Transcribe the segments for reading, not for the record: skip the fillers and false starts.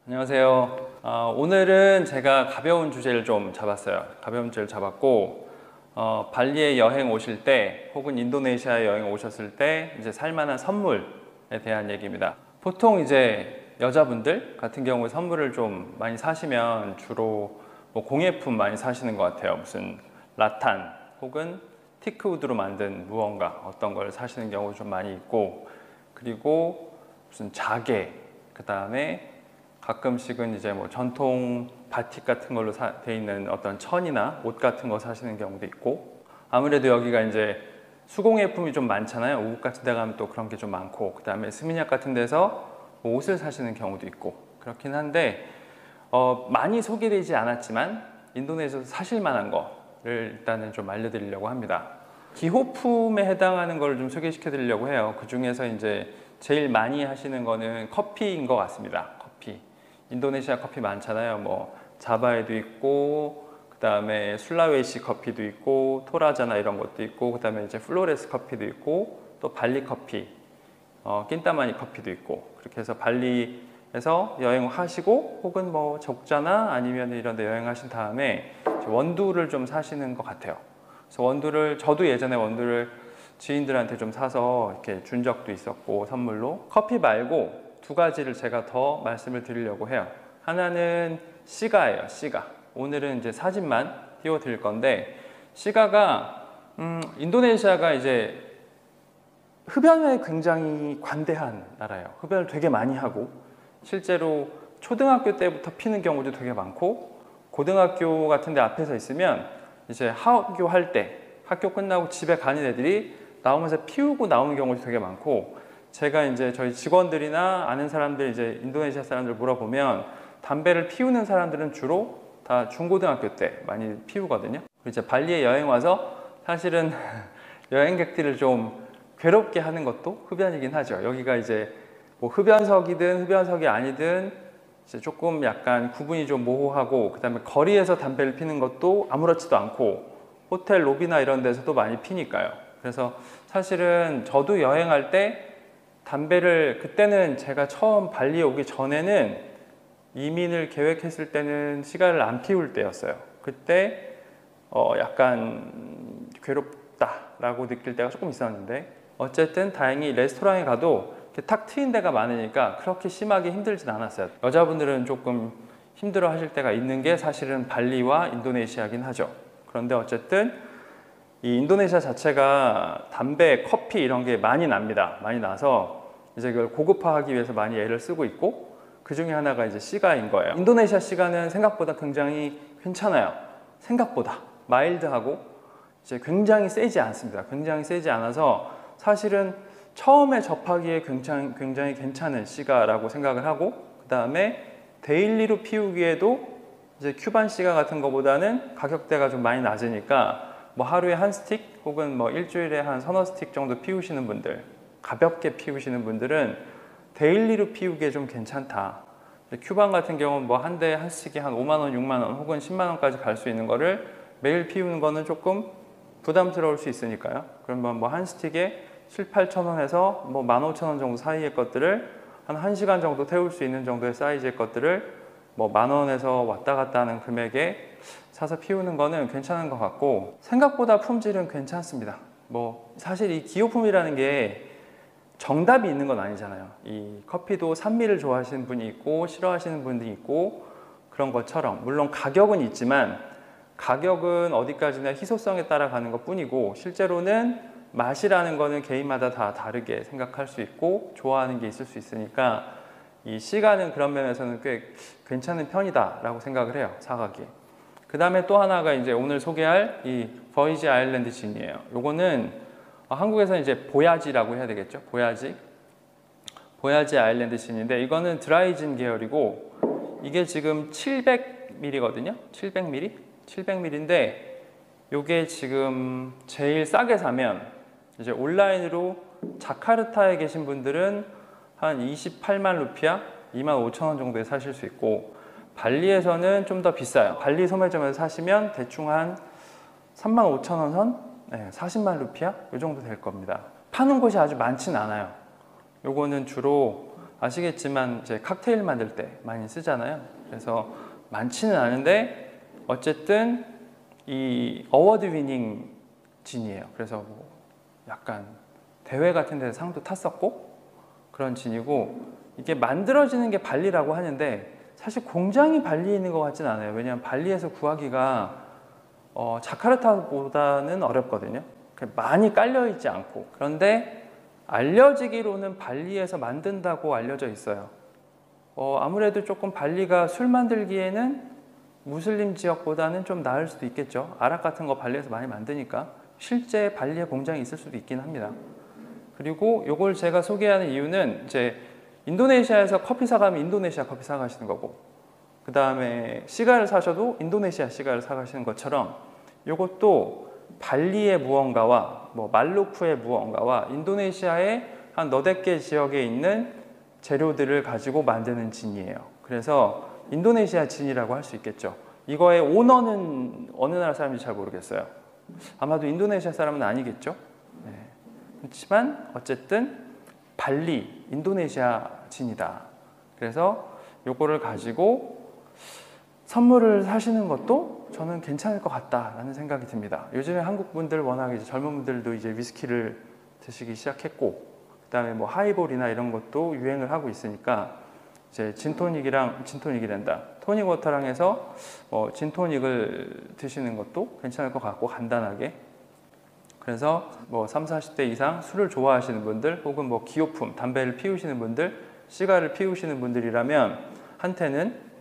안녕하세요. 오늘은 제가 가벼운 주제를 좀 잡았어요. 가벼운 주제를 잡았고 발리에 여행 오실 때 혹은 인도네시아에 여행 오셨을 때 이제 살만한 선물에 대한 얘기입니다. 보통 이제 여자분들 같은 경우에 선물을 좀 많이 사시면 주로 뭐 공예품 많이 사시는 것 같아요. 무슨 라탄 혹은 티크우드로 만든 무언가 어떤 걸 사시는 경우 좀 많이 있고, 그리고 무슨 자개, 그 다음에 가끔씩은 이제 뭐 전통 바틱 같은 걸로 돼 있는 어떤 천이나 옷 같은 거 사시는 경우도 있고, 아무래도 여기가 이제 수공예품이 좀 많잖아요. 우붓 같은 데 가면 또 그런 게 좀 많고, 그 다음에 스미냑 같은 데서 뭐 옷을 사시는 경우도 있고 그렇긴 한데, 많이 소개되지 않았지만 인도네시아에서 사실 만한 거를 일단은 좀 알려드리려고 합니다. 기호품에 해당하는 걸 좀 소개시켜 드리려고 해요. 그 중에서 이제 제일 많이 하시는 거는 커피인 것 같습니다. 커피. 인도네시아 커피 많잖아요. 뭐 자바에도 있고, 그 다음에 술라웨시 커피도 있고, 토라자나 이런 것도 있고, 그 다음에 이제 플로레스 커피도 있고, 또 발리 커피, 낀따마니 커피도 있고, 그렇게 해서 발리에서 여행하시고 혹은 뭐 적자나 아니면 이런 데 여행하신 다음에 원두를 좀 사시는 것 같아요. 그래서 원두를, 저도 예전에 원두를 지인들한테 좀 사서 이렇게 준 적도 있었고, 선물로. 커피 말고 두 가지를 제가 더 말씀을 드리려고 해요. 하나는 시가예요. 시가. 오늘은 이제 사진만 띄워 드릴 건데, 시가가 인도네시아가 이제 흡연에 굉장히 관대한 나라예요. 흡연을 되게 많이 하고, 실제로 초등학교 때부터 피는 경우도 되게 많고, 고등학교 같은 데 앞에서 있으면 이제 하교할 때, 학교 끝나고 집에 가는 애들이 나오면서 피우고 나오는 경우도 되게 많고, 제가 이제 저희 직원들이나 아는 사람들, 이제 인도네시아 사람들 물어보면 담배를 피우는 사람들은 주로 다 중고등학교 때 많이 피우거든요. 이제 발리에 여행 와서 사실은 여행객들을 좀 괴롭게 하는 것도 흡연이긴 하죠. 여기가 이제 뭐 흡연석이든 흡연석이 아니든 이제 조금 약간 구분이 좀 모호하고, 그 다음에 거리에서 담배를 피는 것도 아무렇지도 않고, 호텔 로비나 이런 데서도 많이 피니까요. 그래서 사실은 저도 여행할 때 담배를, 그때는 제가 처음 발리에 오기 전에는 이민을 계획했을 때는 시가를 안 피울 때였어요. 그때 약간 괴롭다라고 느낄 때가 조금 있었는데, 어쨌든 다행히 레스토랑에 가도 이렇게 탁 트인 데가 많으니까 그렇게 심하게 힘들진 않았어요. 여자분들은 조금 힘들어 하실 때가 있는 게 사실은 발리와 인도네시아긴 하죠. 그런데 어쨌든 이 인도네시아 자체가 담배, 커피 이런 게 많이 납니다. 많이 나서 이제 그걸 고급화하기 위해서 많이 애를 쓰고 있고, 그 중에 하나가 이제 시가인 거예요. 인도네시아 시가는 생각보다 굉장히 괜찮아요. 생각보다 마일드하고 이제 굉장히 세지 않습니다. 굉장히 세지 않아서 사실은 처음에 접하기에 굉장히 괜찮은 시가라고 생각을 하고, 그 다음에 데일리로 피우기에도 이제 큐반 시가 같은 거보다는 가격대가 좀 많이 낮으니까 뭐 하루에 한 스틱 혹은 뭐 일주일에 한 서너 스틱 정도 피우시는 분들, 가볍게 피우시는 분들은 데일리로 피우기에 좀 괜찮다. 큐반 같은 경우는 뭐 한 대에 한 스틱이 한 5만 원, 6만 원 혹은 10만 원까지 갈 수 있는 거를 매일 피우는 거는 조금 부담스러울 수 있으니까요. 그러면 뭐 한 스틱에 7, 8천 원에서 뭐 15,000원 정도 사이의 것들을 한 1시간 정도 태울 수 있는 정도의 사이즈의 것들을 뭐 10,000원에서 왔다 갔다 하는 금액에 사서 피우는 거는 괜찮은 것 같고, 생각보다 품질은 괜찮습니다. 뭐 사실 이 기호품이라는 게 정답이 있는 건 아니잖아요. 이 커피도 산미를 좋아하시는 분이 있고 싫어하시는 분이 있고 그런 것처럼, 물론 가격은 있지만 가격은 어디까지나 희소성에 따라 가는 것 뿐이고, 실제로는 맛이라는 거는 개인마다 다 다르게 생각할 수 있고 좋아하는 게 있을 수 있으니까 이 시가는 그런 면에서는 꽤 괜찮은 편이다 라고 생각을 해요, 사가기. 그 다음에 또 하나가 이제 오늘 소개할 이 버이지 아일랜드 진이에요. 요거는 한국에서는 이제 보야지라고 해야 되겠죠. 보야지 아일랜드 진인데, 이거는 드라이진 계열이고 이게 지금 700ml거든요. 700ml인데 요게 지금 제일 싸게 사면 이제 온라인으로 자카르타에 계신 분들은 한 28만 루피아, 25,000원 정도에 사실 수 있고, 발리에서는 좀 더 비싸요. 발리 소매점에서 사시면 대충 한 35,000원 선? 네, 40만 루피아? 이 정도 될 겁니다. 파는 곳이 아주 많진 않아요. 요거는 주로 아시겠지만 이제 칵테일 만들 때 많이 쓰잖아요. 그래서 많지는 않은데 어쨌든 이 어워드 위닝 진이에요. 그래서 뭐 약간 대회 같은 데서 상도 탔었고 그런 진이고, 이게 만들어지는 게 발리라고 하는데 사실 공장이 발리에 있는 것 같진 않아요. 왜냐하면 발리에서 구하기가 자카르타보다는 어렵거든요. 많이 깔려 있지 않고. 그런데 알려지기로는 발리에서 만든다고 알려져 있어요. 아무래도 조금 발리가 술 만들기에는 무슬림 지역보다는 좀 나을 수도 있겠죠. 아락 같은 거 발리에서 많이 만드니까 실제 발리에 공장이 있을 수도 있긴 합니다. 그리고 이걸 제가 소개하는 이유는 이제 인도네시아에서 커피 사가면 인도네시아 커피 사가시는 거고, 그 다음에 시가를 사셔도 인도네시아 시가를 사가시는 것처럼 이것도 발리의 무언가와 뭐 말루쿠의 무언가와 인도네시아의 한 너댓 개 지역에 있는 재료들을 가지고 만드는 진이에요. 그래서 인도네시아 진이라고 할 수 있겠죠. 이거의 오너는 어느 나라 사람인지 잘 모르겠어요. 아마도 인도네시아 사람은 아니겠죠. 네. 그렇지만 어쨌든 발리, 인도네시아 진이다. 그래서 요거를 가지고 선물을 사시는 것도 저는 괜찮을 것 같다라는 생각이 듭니다. 요즘에 한국 분들 워낙 이제 젊은 분들도 이제 위스키를 드시기 시작했고, 그다음에 뭐 하이볼이나 이런 것도 유행을 하고 있으니까 이제 진토닉이란다. 토닉 워터랑 해서 진토닉을 드시는 것도 괜찮을 것 같고, 간단하게. 그래서 뭐 30, 40대 이상 술을 좋아하시는 분들, 혹은 뭐 기호품, 담배를 피우시는 분들, 시가를 피우시는 분들이라면 한테는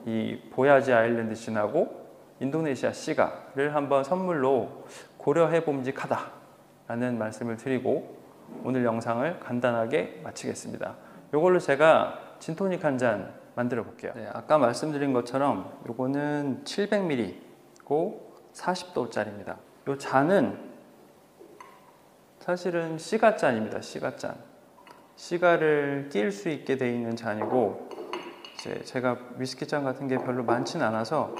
이 보야지 아일랜드 진하고 인도네시아 시가를 한번 선물로 고려해 봄직하다라는 말씀을 드리고 오늘 영상을 간단하게 마치겠습니다. 이걸로 제가 진토닉 한 잔 만들어 볼게요. 네, 아까 말씀드린 것처럼 요거는 700ml고 40도짜리입니다. 이 잔은 사실은 시가잔입니다. 시가잔. 시가를 낄 수 있게 되어 있는 잔이고, 이제 제가 위스키잔 같은 게 별로 많지는 않아서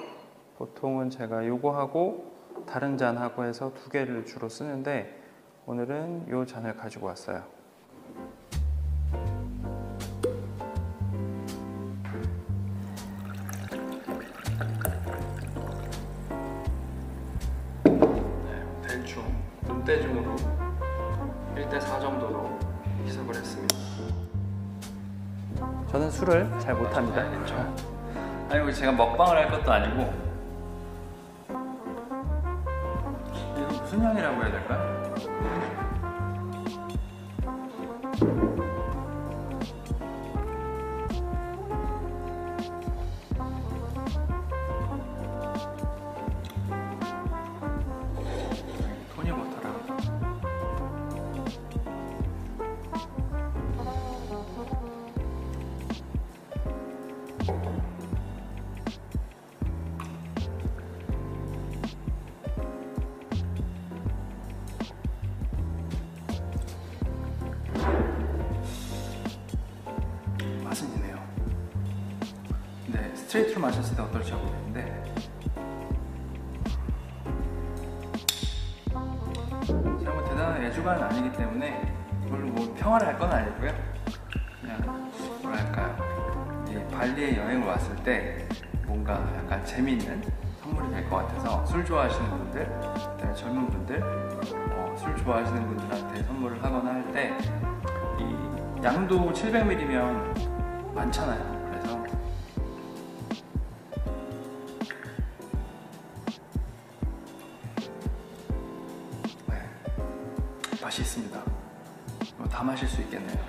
보통은 제가 요거하고 다른 잔하고 해서 두 개를 주로 쓰는데, 오늘은 이 잔을 가지고 왔어요. 대충 눈대중으로 1대4 정도로 희석을 했습니다. 저는 술을 잘 못합니다. 아니, 제가 먹방을 할 것도 아니고. 이거 무슨 향이라고 해야 될까요? 토닉워터랑 맛은 있네요. 네, 스트레이트로 마셨을 때 어떨지 모르겠는데, 제가 뭐 대단한 애주가는 아니기 때문에 이걸로 뭐 평화를 할 건 아니고요. 그냥 뭐랄까요, 이 발리에 여행을 왔을 때 뭔가 약간 재미있는 선물이 될 것 같아서, 술 좋아하시는 분들, 그다음에 젊은 분들, 술 좋아하시는 분들한테 선물을 하거나 할 때 이 양도 700ml면 많잖아요. 그래서 네, 맛이 있습니다. 다 마실 수 있겠네요.